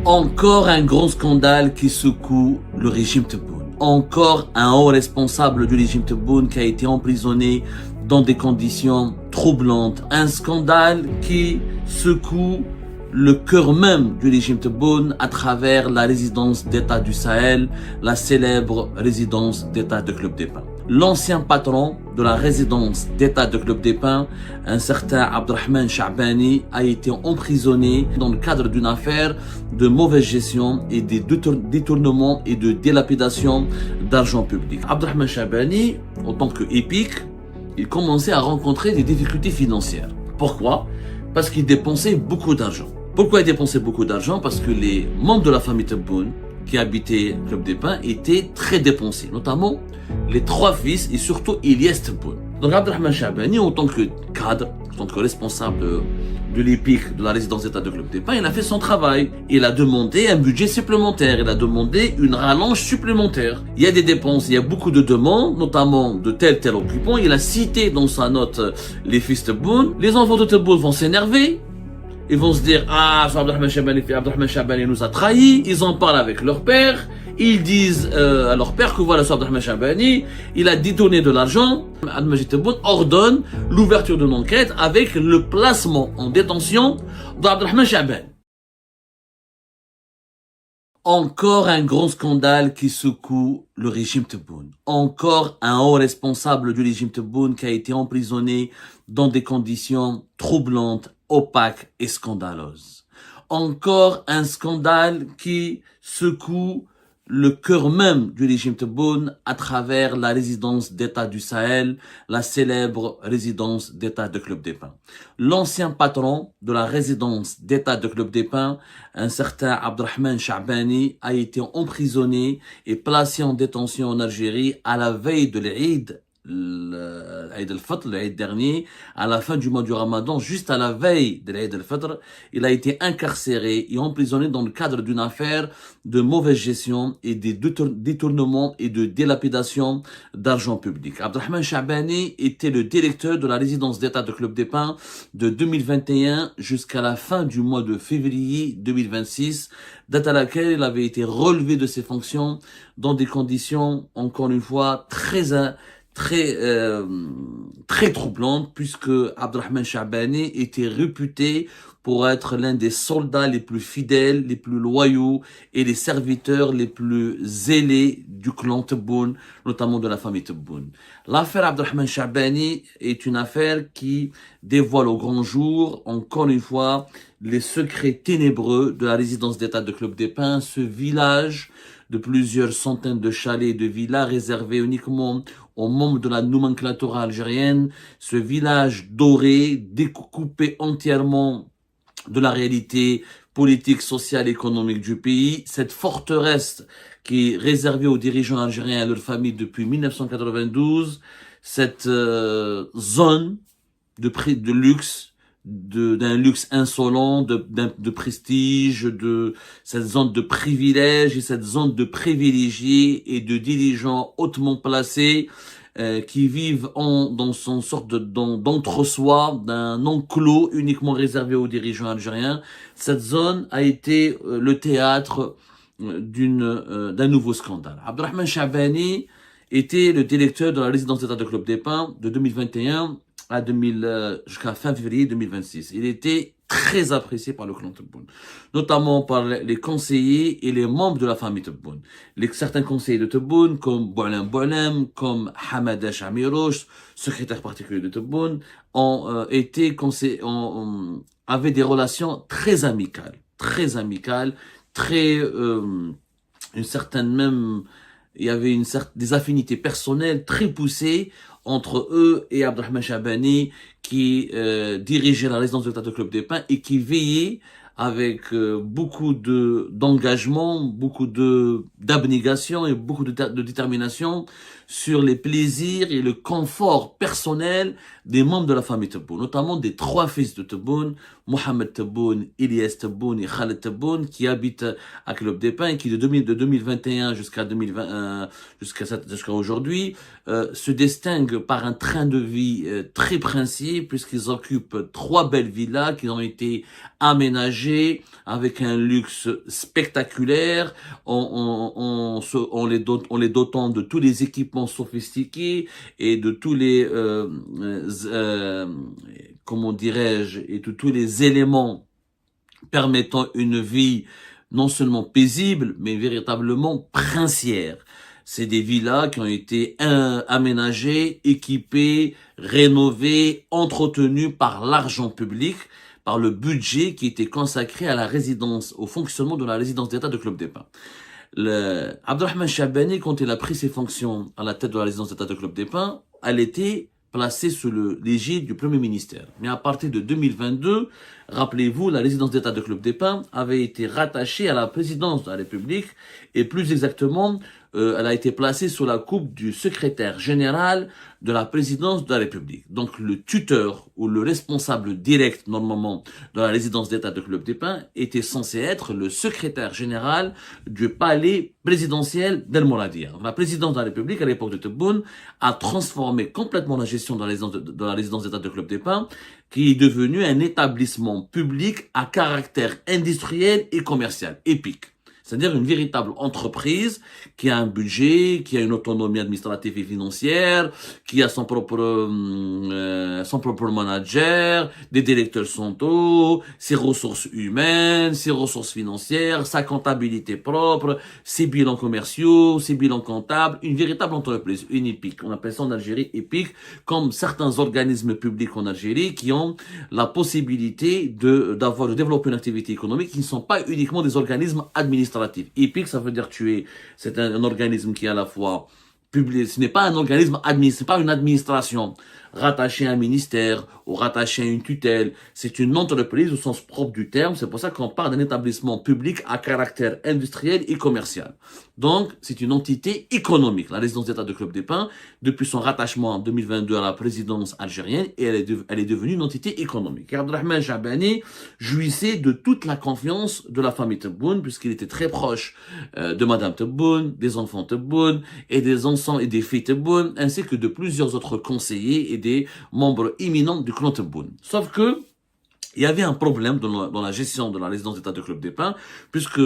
Encore un grand scandale qui secoue le régime Tebboune. Encore un haut responsable du régime Tebboune qui a été emprisonné dans des conditions troublantes. Un scandale qui secoue le cœur même du régime Tebboune à travers la résidence d'État du Sahel, la célèbre résidence d'État de Club des Pins. L'ancien patron de la résidence d'État de Club des Pins, un certain Abdelrahman Chabani, a été emprisonné dans le cadre d'une affaire de mauvaise gestion et de détournement et de dilapidation d'argent public. Abdelrahman Chabani, en tant qu'épique, il commençait à rencontrer des difficultés financières. Pourquoi? Parce qu'il dépensait beaucoup d'argent. Pourquoi il dépensait beaucoup d'argent? Parce que les membres de la famille Tebboune qui habitaient Club des Pins étaient très dépensés, notamment les trois fils et surtout Ilyes Tebboune. Donc Abdelrahman Chabani, en tant que cadre, en tant que responsable de l'EPIC de la résidence d'État de Club des Pins, il a fait son travail. Il a demandé un budget supplémentaire, il a demandé une rallonge supplémentaire. Il y a des dépenses, il y a beaucoup de demandes, notamment de tel occupant. Il a cité dans sa note les fils Tebboune. Les enfants de Tebboune vont s'énerver. Ils vont se dire, ah, Abdelrahman Chabani nous a trahis. Ils en parlent avec leur père. Ils disent à leur père que voilà, Abdelrahman Chabani, il a détourné de l'argent. Al-Majid Tebboune ordonne l'ouverture d'une enquête avec le placement en détention d'Abdelrahman Chabani. Encore un grand scandale qui secoue le régime Tebboune. Encore un haut responsable du régime Tebboune qui a été emprisonné dans des conditions troublantes, opaques et scandaleuses. Encore un scandale qui secoue le cœur même du régime Tebboune à travers la résidence d'État du Sahel, la célèbre résidence d'État de Club des Pins. L'ancien patron de la résidence d'État de Club des Pins, un certain Abdelrahman Chabani, a été emprisonné et placé en détention en Algérie à la veille de l'Eid, l'Eid al-Fitr, l'Eid dernier, à la fin du mois du Ramadan, juste à la veille de l'Eid al-Fitr, il a été incarcéré et emprisonné dans le cadre d'une affaire de mauvaise gestion et de détournement et de dilapidation d'argent public. Abdelrahman Chabani était le directeur de la résidence d'État de Club des Pins de 2021 jusqu'à la fin du mois de février 2026, date à laquelle il avait été relevé de ses fonctions dans des conditions, encore une fois, très troublante, puisque Abdelrahman Chabani était réputé pour être l'un des soldats les plus fidèles, les plus loyaux et les serviteurs les plus zélés du clan Tebboune, notamment de la famille Tebboune. L'affaire Abdelrahman Chabani est une affaire qui dévoile au grand jour, encore une fois, les secrets ténébreux de la résidence d'État de Club des Pins, ce village de plusieurs centaines de chalets et de villas réservés uniquement aux membres de la nomenclature algérienne, ce village doré, découpé entièrement de la réalité politique, sociale, économique du pays, cette forteresse qui est réservée aux dirigeants algériens et à leurs familles depuis 1992, cette zone de luxe, d'un luxe insolent, de prestige, de cette zone de privilège et cette zone de privilégiés et de dirigeants hautement placés qui vivent dans son sorte d'entre-soi, d'un enclos uniquement réservé aux dirigeants algériens. Cette zone a été le théâtre d'un nouveau scandale. Abdelrahman Chabani était le directeur de la résidence d'État de Club des Pins de 2021 jusqu'à fin février 2026. Il était très apprécié par le clan Tebboune, notamment par les conseillers et les membres de la famille Tebboune. Certains conseillers de Tebboune, comme Boualem Boualem, comme Hamada Chamirouche, secrétaire particulier de Tebboune, avaient des relations très amicales, il y avait des affinités personnelles très poussées entre eux et Abdelrahman Chabani qui dirigeait la résidence de l'État de Club des Pins et qui veillait avec beaucoup d'engagement, beaucoup d'abnégation et beaucoup de détermination sur les plaisirs et le confort personnel des membres de la famille Tebboune, notamment des trois fils de Tebboune, Mohamed Tebboune, Ilyes Tebboune et Khaled Tebboune, qui habitent à Club des Pins et qui de 2021 jusqu'à aujourd'hui se distinguent par un train de vie très princier, puisqu'ils occupent trois belles villas qui ont été aménagées aménagés avec un luxe spectaculaire, en les dotant de tous les équipements sophistiqués et de tous les, comment dirais-je, et de tous les éléments permettant une vie non seulement paisible, mais véritablement princière. C'est des villas qui ont été aménagées, équipées, rénovées, entretenues par l'argent public, par le budget qui était consacré à la résidence, au fonctionnement de la résidence d'État de Club des Pins. Abdelrahman Chabani, quand il a pris ses fonctions à la tête de la résidence d'État de Club des Pins, elle était placée sous l'égide du Premier ministère. Mais à partir de 2022, rappelez-vous, la résidence d'État de Club des Pins avait été rattachée à la présidence de la République et plus exactement, elle a été placée sous la coupe du secrétaire général de la présidence de la République. Donc le tuteur ou le responsable direct normalement de la résidence d'État de Club des Pins était censé être le secrétaire général du palais présidentiel d'El Mouradia. La présidence de la République à l'époque de Tebboune a transformé complètement la gestion de la résidence d'État de Club des Pins, qui est devenu un établissement public à caractère industriel et commercial, épique. C'est-à-dire une véritable entreprise qui a un budget, qui a une autonomie administrative et financière, qui a son propre manager, des directeurs centraux, ses ressources humaines, ses ressources financières, sa comptabilité propre, ses bilans commerciaux, ses bilans comptables, une véritable entreprise, une EPIC. On appelle ça en Algérie EPIC, comme certains organismes publics en Algérie qui ont la possibilité de développer une activité économique qui ne sont pas uniquement des organismes administratifs. EPIC, ça veut dire c'est un organisme qui est à la fois public, ce n'est pas un organisme c'est pas une administration rattachée à un ministère ou rattachée à une tutelle, c'est une entreprise au sens propre du terme, c'est pour ça qu'on parle d'un établissement public à caractère industriel et commercial. Donc, c'est une entité économique, la résidence d'État de Club des Pins, depuis son rattachement en 2022 à la présidence algérienne, et elle est devenue une entité économique. Et Abdelrahman Chabani jouissait de toute la confiance de la famille Tebboune, puisqu'il était très proche de Madame Tebboune, des enfants Tebboune, et des enfants et des filles Tebboune, ainsi que de plusieurs autres conseillers et des membres éminents du clan Tebboune. Sauf que, il y avait un problème dans la gestion de la résidence d'État de Club des Pins, puisque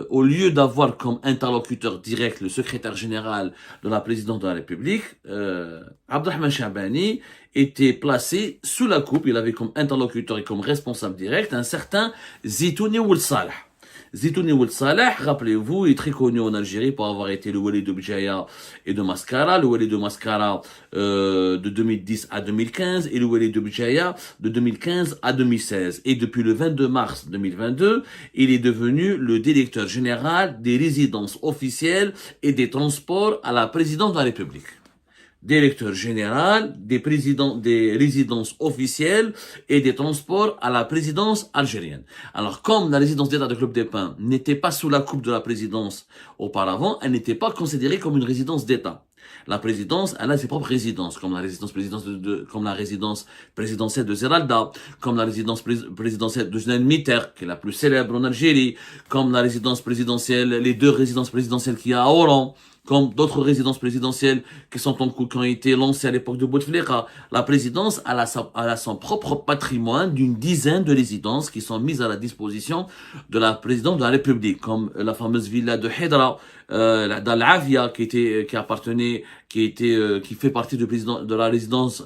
au lieu d'avoir comme interlocuteur direct le secrétaire général de la présidence de la République, Abdelrahman Chabani était placé sous la coupe, il avait comme interlocuteur et comme responsable direct un certain Zitouni Ould Salah. Zitouni Ould Salah, rappelez-vous, est très connu en Algérie pour avoir été le wali de Bjaya et de Mascara, le wali de Mascara de 2010 à 2015 et le wali de Bjaya de 2015 à 2016. Et depuis le 22 mars 2022, il est devenu le directeur général des résidences officielles et des transports à la présidence de la République. Directeur général des résidences officielles et des transports à la présidence algérienne. Alors, comme la résidence d'État de Club des Pins n'était pas sous la coupe de la présidence auparavant, elle n'était pas considérée comme une résidence d'État. La présidence, elle a ses propres résidences, comme la résidence présidentielle de Zeralda, comme la résidence présidentielle de Jeanne Mitter, qui est la plus célèbre en Algérie, comme la résidence présidentielle, les deux résidences présidentielles qu'il y a à Oran, comme d'autres résidences présidentielles qui ont été lancées à l'époque de Bouteflika. La présidence, elle a son propre patrimoine d'une dizaine de résidences qui sont mises à la disposition de la présidence de la République, comme la fameuse villa de Hidra, d'Al-Avia, qui fait partie de la résidence,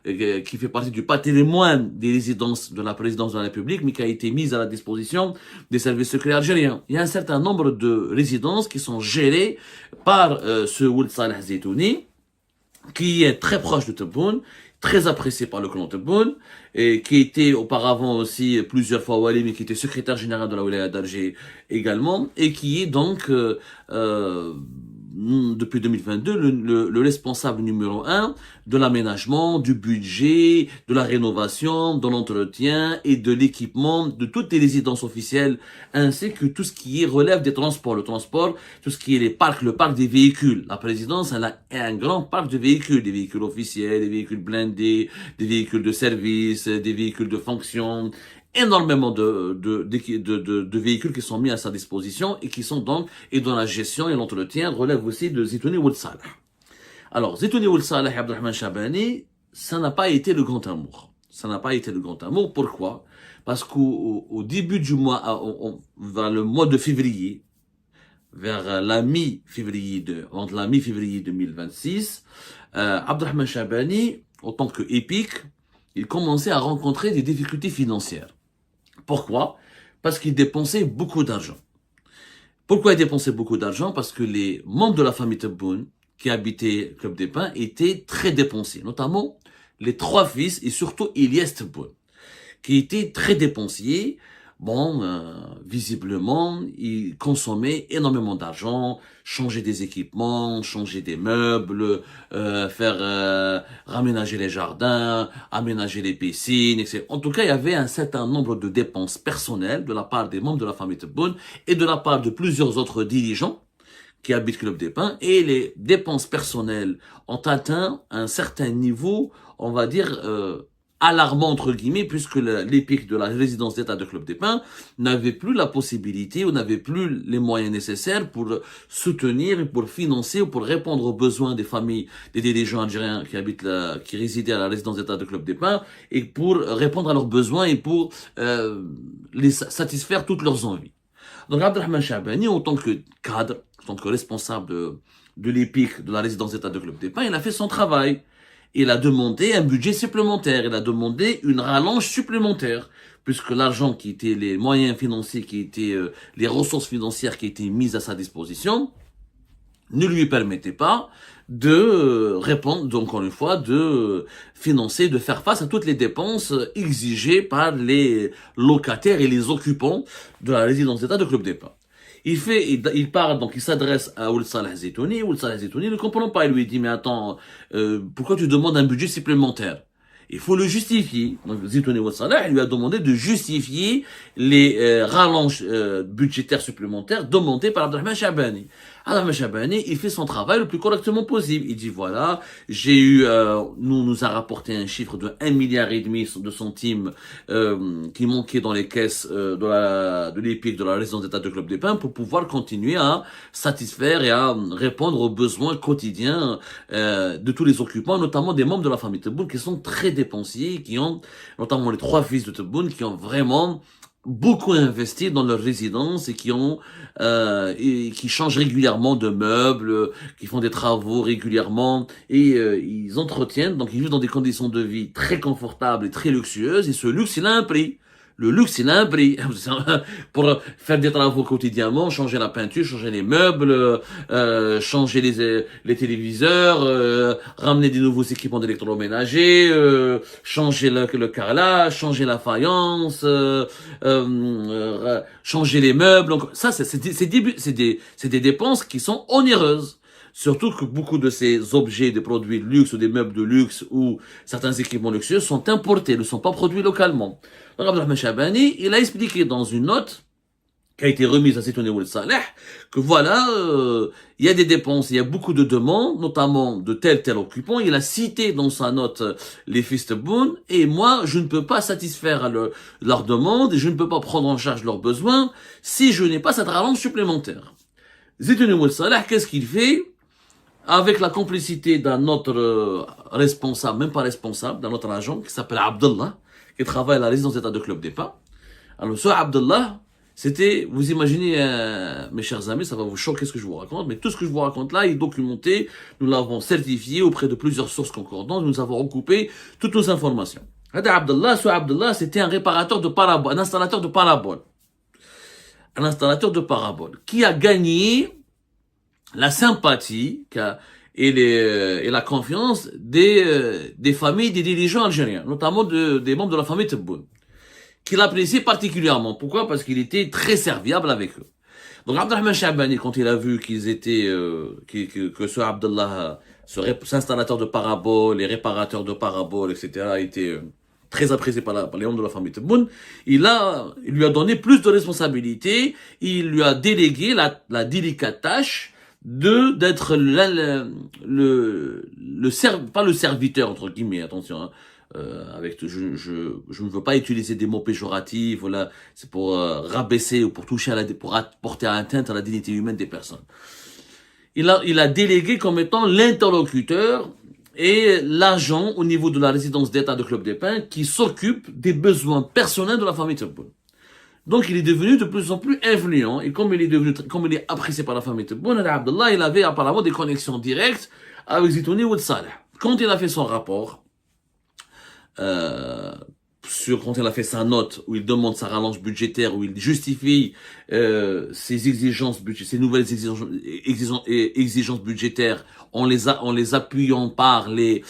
qui fait partie du patrimoine des résidences de la présidence de la République, mais qui a été mise à la disposition des services secrets algériens. Il y a un certain nombre de résidences qui sont gérées par ce Ould Salah Zitouni, qui est très proche de Tebboune, très apprécié par le clan Tebboune, et qui était auparavant aussi plusieurs fois wali, mais qui était secrétaire général de la wilaya d'Alger également, et qui est donc depuis 2022 le responsable numéro 1 de l'aménagement, du budget, de la rénovation, de l'entretien et de l'équipement de toutes les résidences officielles, ainsi que tout ce qui relève des transports. Le transport, tout ce qui est le parc des véhicules. La présidence, elle a un grand parc de véhicules, des véhicules officiels, des véhicules blindés, des véhicules de service, des véhicules de fonction, énormément de véhicules qui sont mis à sa disposition et qui sont donc, et dont la gestion et l'entretien relèvent aussi de Zitouni Ould Salah. Alors, Zitouni Ould Salah et Abdelrahman Chabani, ça n'a pas été le grand amour. Ça n'a pas été le grand amour. Pourquoi? Parce qu'au début du mois, vers le mois de février, vers entre la mi-février 2026, Abdelrahman Chabani, en tant que épique, il commençait à rencontrer des difficultés financières. Pourquoi? Parce qu'il dépensait beaucoup d'argent. Pourquoi il dépensait beaucoup d'argent? Parce que les membres de la famille Tebboune, qui habitaient Club des Pins, étaient très dépensiers, notamment les 3 fils et surtout Ilyes Tebboune, qui était très dépensier. Bon, visiblement, il consommait énormément d'argent, changer des équipements, changer des meubles, raménager les jardins, aménager les piscines, etc. En tout cas, il y avait un certain nombre de dépenses personnelles de la part des membres de la famille Tebboune et de la part de plusieurs autres dirigeants qui habitent Club des Pins, et les dépenses personnelles ont atteint un certain niveau, on va dire, alarmant entre guillemets, puisque l'épique de la résidence d'État de Club des Pins n'avait plus la possibilité ou n'avait plus les moyens nécessaires pour soutenir, pour financer ou pour répondre aux besoins des familles des dirigeants algériens qui résidaient à la résidence d'État de Club des Pins, et pour répondre à leurs besoins et pour les satisfaire toutes leurs envies. Donc Abdelrahman Chabani, en tant que cadre, en tant que responsable de l'épique de la résidence d'État de Club des Pins, il a fait son travail. Il a demandé un budget supplémentaire, il a demandé une rallonge supplémentaire, puisque l'argent qui était, les moyens financiers qui étaient, les ressources financières qui étaient mises à sa disposition, ne lui permettaient pas de répondre, donc encore une fois, de financer, de faire face à toutes les dépenses exigées par les locataires et les occupants de la résidence d'État de Club des Pins. Il part, donc il s'adresse à Ould Salah Zeitouni. Ould Salah Zeitouni ne comprend pas. Il lui dit, mais attends, pourquoi tu demandes un budget supplémentaire? Il faut le justifier. Donc Zeitouni Ould Salah lui a demandé de justifier les rallonges budgétaires supplémentaires demandées par Abdelrahman Chabani. Abdelrahman Chabani, il fait son travail le plus correctement possible. Il dit, voilà, nous a rapporté un chiffre de 1,5 milliard de centimes qui manquait dans les caisses de l'épique de la résidence d'État de Club des Pins pour pouvoir continuer à satisfaire et à répondre aux besoins quotidiens de tous les occupants, notamment des membres de la famille Tebboune qui sont très dépensiers, qui ont, notamment les 3 fils de Tebboune, qui ont vraiment beaucoup investi dans leur résidence et qui changent régulièrement de meubles, qui font des travaux régulièrement, et ils entretiennent, donc ils vivent dans des conditions de vie très confortables et très luxueuses, et ce luxe il a un prix. Le luxe, il a un prix. Pour faire des travaux quotidiennement, changer la peinture, changer les meubles, changer les téléviseurs, ramener des nouveaux équipements d'électroménager, changer le carrelage, changer la faïence, changer les meubles. Donc ça, c'est des dépenses qui sont onéreuses. Surtout que beaucoup de ces objets, des produits de luxe ou des meubles de luxe ou certains équipements luxueux sont importés, ne sont pas produits localement. Donc Abdelrahman Chabani, il a expliqué dans une note qui a été remise à Zeitouni Ould Salah que voilà, il y a des dépenses, il y a beaucoup de demandes, notamment de tel occupant. Il a cité dans sa note les fils Tebboune, et moi, je ne peux pas satisfaire leurs demandes et je ne peux pas prendre en charge leurs besoins si je n'ai pas cette rallonge supplémentaire. Zeitouni Ould Salah, qu'est-ce qu'il fait? Avec la complicité d'un autre responsable, même pas responsable, d'un autre agent qui s'appelle Abdullah, qui travaille à la résidence d'État de Club des Pins. Alors ce Abdullah, c'était, vous imaginez, mes chers amis, ça va vous choquer ce que je vous raconte, mais tout ce que je vous raconte là est documenté, nous l'avons certifié auprès de plusieurs sources concordantes, nous avons recoupé toutes nos informations. Ce Abdullah, c'était un réparateur de paraboles, un installateur de paraboles. Un installateur de paraboles, qui a gagné la sympathie et la confiance des familles des dirigeants algériens, notamment des membres de la famille Tebboune, qu'il appréciait particulièrement. Pourquoi? Parce qu'il était très serviable avec eux. Donc Abdelrahman Chabani, quand il a vu qu'ils étaient, que ce Abdullah, ce installateur de paraboles, les réparateurs de paraboles, etc., était très apprécié par les membres de la famille Tebboune, il lui a donné plus de responsabilités, il lui a délégué la délicate tâche d'être pas le serviteur entre guillemets, attention, hein, je ne veux pas utiliser des mots péjoratifs, voilà, c'est pour rabaisser ou pour toucher pour porter atteinte à la dignité humaine des personnes. Il a délégué comme étant l'interlocuteur et l'agent au niveau de la résidence d'État de Club des Pins qui s'occupe des besoins personnels de la famille Tebboune. Donc il est devenu de plus en plus influent et comme il est apprécié par la famille Tebboune, Abdallah, il avait apparemment des connexions directes avec Zitouni Ould Saleh. Quand il a fait son rapport, quand il a fait sa note où il demande sa rallonge budgétaire, où il justifie ses exigences budgétaires, ses nouvelles exigences budgétaires en les appuyant par les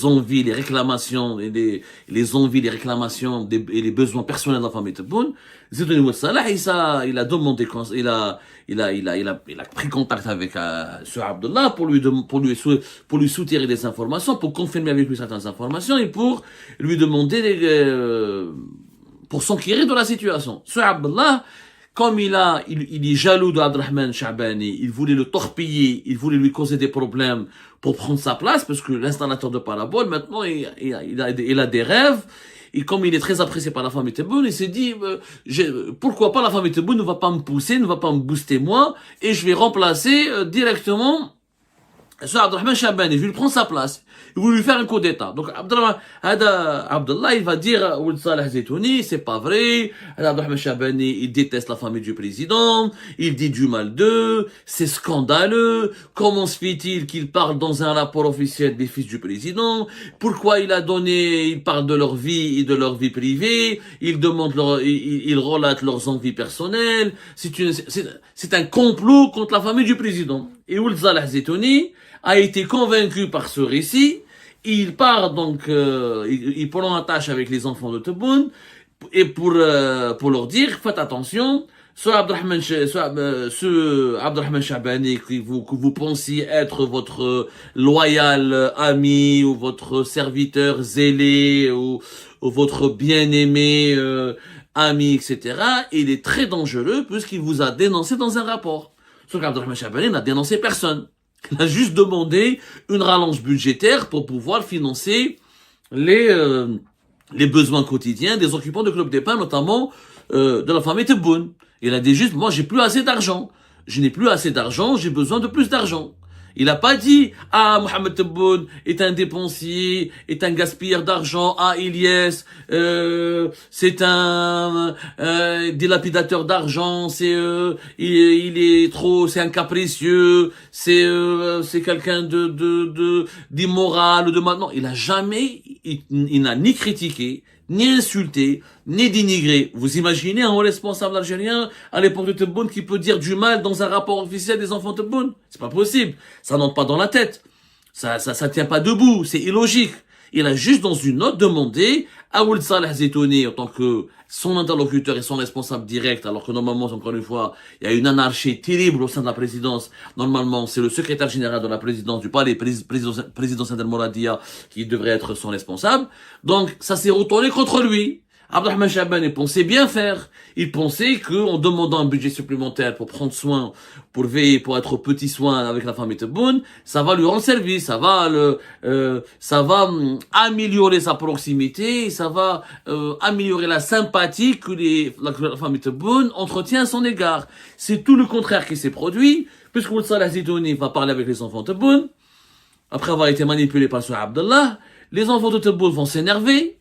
envies, les réclamations et les envies, les réclamations et les besoins personnels de la famille Tebboune. Zitouni Ould Saleh, il a demandé, il a pris contact avec ce Abdallah pour lui soutirer des informations, pour confirmer avec lui certaines informations et pour lui demander pour s'enquérir de la situation. Ce Abdallah, comme il est jaloux d'Abdrahman Shabani, il voulait le torpiller, il voulait lui causer des problèmes pour prendre sa place, parce que l'installateur de parabole, maintenant, il a des rêves. Et comme il est très apprécié par la famille Tebboune, il s'est dit, pourquoi pas la famille Tebboune ne va pas me pousser, ne va pas me booster moi, et je vais remplacer directement ce Abdrahman Shabani, je vais lui prendre sa place. Il voulait lui faire un coup d'état. Donc Abdallah, il va dire Ould Saleh Zitouni, c'est pas vrai. Abdrahman Shabani, il déteste la famille du président, il dit du mal d'eux, c'est scandaleux. Comment se fait-il qu'il parle dans un rapport officiel des fils du président? Pourquoi il parle de leur vie et de leur vie privée? Il relate leurs envies personnelles. C'est un complot contre la famille du président. Et Ould Saleh Zitouni a été convaincu par ce récit. Il part donc, il prend attache avec les enfants de Tebboune et pour leur dire, faites attention, ce Abdrahman Shabani que vous pensiez être votre loyal ami ou votre serviteur zélé ou votre bien-aimé ami, etc. Il est très dangereux puisqu'il vous a dénoncé dans un rapport. Ce qu'Abdrahman Shabani n'a dénoncé personne. Il a juste demandé une rallonge budgétaire pour pouvoir financer les besoins quotidiens des occupants du Club des Pins, notamment de la famille Tebboune. Il a dit juste, moi j'ai plus assez d'argent. Je n'ai plus assez d'argent, j'ai besoin de plus d'argent. Il n'a pas dit, Mohamed Tebboune est un dépensier, est un gaspilleur d'argent, Ilyes, c'est un dilapidateur d'argent, c'est un capricieux, c'est quelqu'un d'immoral, de maintenant. Il a jamais, il n'a ni critiqué, ni insulté, ni dénigré. Vous imaginez un responsable algérien à l'époque de Tebboune qui peut dire du mal dans un rapport officiel des enfants de Tebboune? C'est pas possible. Ça n'entre pas dans la tête. Ça tient pas debout. C'est illogique. Il a juste dans une note demandé à Ould Saleh Zitouni en tant que son interlocuteur et son responsable direct, alors que normalement, encore une fois, il y a une anarchie terrible au sein de la présidence. Normalement, c'est le secrétaire général de la présidence du palais, président El Mouradia, qui devrait être son responsable. Donc, ça s'est retourné contre lui. Abdrahman Shabani pensait bien faire. Il pensait qu'en demandant un budget supplémentaire pour prendre soin, pour veiller, pour être au petit soin avec la famille Tebboune, ça va lui rendre service, ça va améliorer sa proximité, ça va améliorer la sympathie que la famille Tebboune entretient à son égard. C'est tout le contraire qui s'est produit, puisque Ould Saleh Zitouni va parler avec les enfants de Tebboune, après avoir été manipulé par ce Abdallah, les enfants de Tebboune vont s'énerver.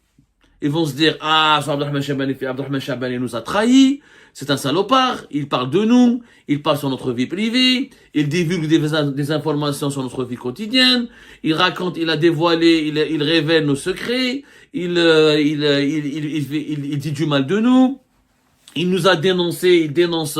Ils vont se dire, Abdrahman Shabani nous a trahis, c'est un salopard, il parle de nous, il parle sur notre vie privée, il divulgue des informations sur notre vie quotidienne, il raconte, il a dévoilé, il révèle nos secrets, il dit du mal de nous. Il nous a dénoncé, il dénonce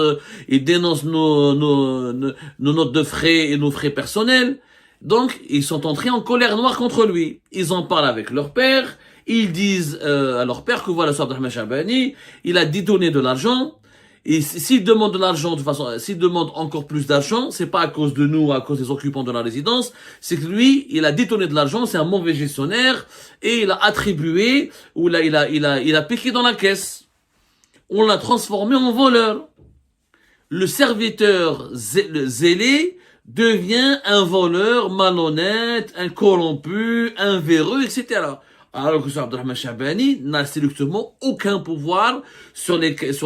nos notes de frais et nos frais personnels. Donc, ils sont entrés en colère noire contre lui. Ils en parlent avec leur père. Ils disent à leur père que voilà, Abdrahman Shabani, il a détourné de l'argent. Et s'il demande de l'argent, s'il demande encore plus d'argent, c'est pas à cause de nous, à cause des occupants de la résidence, c'est que lui, il a détourné de l'argent, c'est un mauvais gestionnaire, et il a attribué, ou là, il a piqué dans la caisse. On l'a transformé en voleur. Le serviteur zélé devient un voleur malhonnête, un corrompu, un véreux, etc. Alors que Abdrahman Shabani n'a strictement aucun pouvoir sur la caisse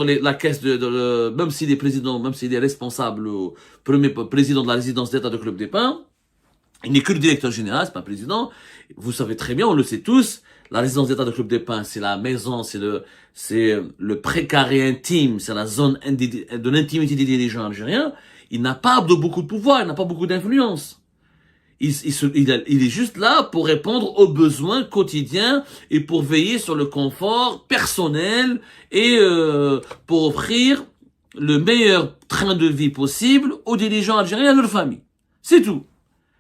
même s'il est président, même s'il est responsable, premier président de la résidence d'État de Club des Pins, Il n'est que le directeur général, c'est pas le président. Vous savez très bien, on le sait tous, la résidence d'État de Club des Pins, c'est la maison, c'est le précaré intime, c'est la zone de l'intimité des dirigeants algériens. Il n'a pas beaucoup de pouvoir, il n'a pas beaucoup d'influence. Il est juste là pour répondre aux besoins quotidiens et pour veiller sur le confort personnel et pour offrir le meilleur train de vie possible aux dirigeants algériens et à leur famille. C'est tout.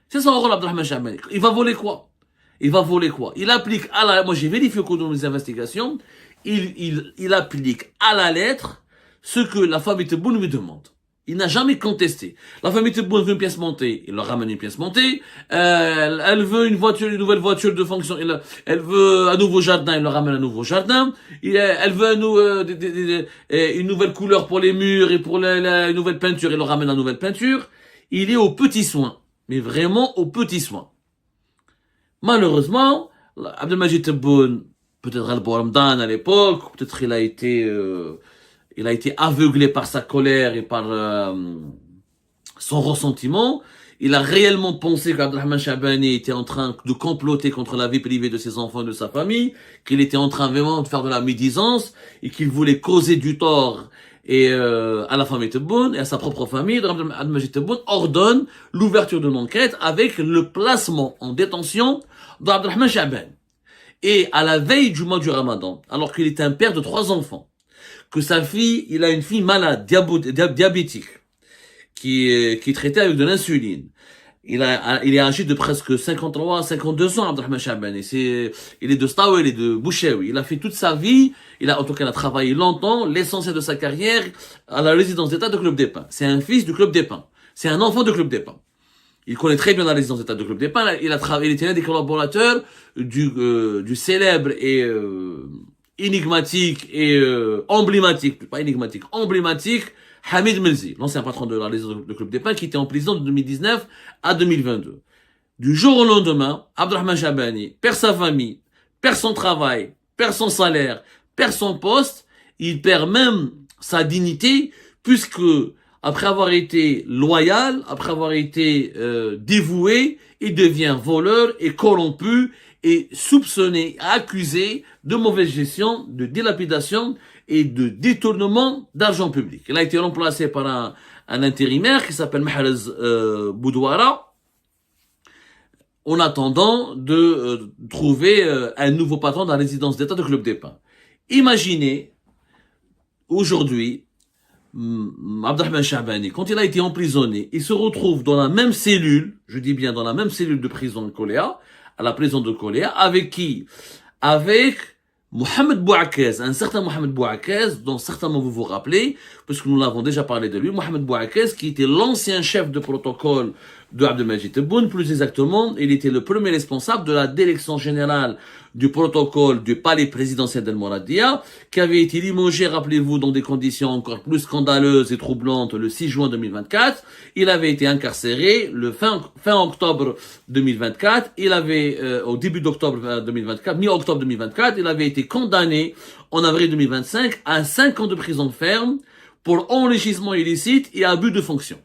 C'est son rôle, Abdelrahman Chahbani. Il va voler quoi? Il va voler quoi? Il applique à la... Moi, j'ai vérifié au cours de mes investigations. Il applique à la lettre ce que la famille Tebboune lui demande. Il n'a jamais contesté. La famille Tebboune veut une pièce montée, il leur ramène une pièce montée. Elle veut une nouvelle voiture de fonction. Elle veut un nouveau jardin, il leur ramène un nouveau jardin. Elle veut une nouvelle couleur pour les murs et pour une nouvelle peinture, il leur ramène une nouvelle peinture. Il est aux petits soins, mais vraiment aux petits soins. Malheureusement, Abdelmajid Tebboune, peut-être Al-Bouhamdan à l'époque, peut-être il a été aveuglé par sa colère et par son ressentiment. Il a réellement pensé qu'Abdelrahman Chahbani était en train de comploter contre la vie privée de ses enfants et de sa famille, qu'il était en train vraiment de faire de la médisance et qu'il voulait causer du tort à la famille Tebboune et à sa propre famille. Abdelmajid Tebboune ordonne l'ouverture d'une enquête avec le placement en détention d'Abdelrahman Chahbani. Et à la veille du mois du Ramadan, alors qu'il est un père de 3 enfants, que sa fille, il a une fille malade, diabétique, qui est traitée avec de l'insuline. Il est âgé de presque 53 à 52 ans, Abdelrahman Chahbani. Il est de Stawa, il est de Bouchewi. Il a fait toute sa vie, en tout cas, il a travaillé longtemps, l'essentiel de sa carrière, à la résidence d'État de Club des Pins. C'est un fils du Club des Pins. C'est un enfant de Club des Pins. Il connaît très bien la résidence d'État de Club des Pins. Il était l'un des collaborateurs du célèbre et, énigmatique et emblématique, pas énigmatique, emblématique, Hamid Melzi, l'ancien patron de la résidence de Club des Pins, qui était en prison de 2019 à 2022. Du jour au lendemain, Abdelrahman Chahbani perd sa famille, perd son travail, perd son salaire, perd son poste, il perd même sa dignité, puisque après avoir été loyal, après avoir été dévoué, il devient voleur et corrompu et soupçonné, accusé de mauvaise gestion, de dilapidation et de détournement d'argent public. Il a été remplacé par un intérimaire qui s'appelle Mahrez Boudouara, en attendant de trouver un nouveau patron de la résidence d'État de Club des Pins. Imaginez, aujourd'hui, Abdelrahman Chahbani, quand il a été emprisonné, il se retrouve dans la même cellule, je dis bien dans la même cellule de prison de Koléa, à la prison de Koléa, avec qui? Avec Mohamed Bouakez, un certain Mohamed Bouakez, dont certainement vous vous rappelez, puisque nous l'avons déjà parlé de lui, Mohamed Bouakez, qui était l'ancien chef de protocole de Abdelmajid Tebboune, plus exactement, il était le premier responsable de la direction générale du protocole du palais présidentiel d'El Mouradia, qui avait été limogé, rappelez-vous, dans des conditions encore plus scandaleuses et troublantes le 6 juin 2024. Il avait été incarcéré le fin octobre 2024. Il avait, au début d'octobre 2024, mi-octobre 2024, il avait été condamné en avril 2025 à 5 ans de prison ferme pour enrichissement illicite et abus de fonction.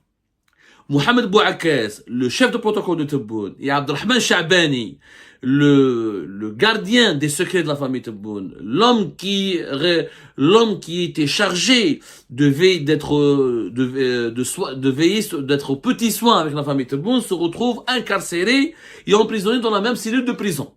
Mohamed Bouakez, le chef de protocole de Tebboune, et Abdelrahman Chahbani, le gardien des secrets de la famille Tebboune, l'homme qui était chargé de veiller, d'être aux petits soins avec la famille Tebboune, se retrouve incarcéré et emprisonné dans la même cellule de prison.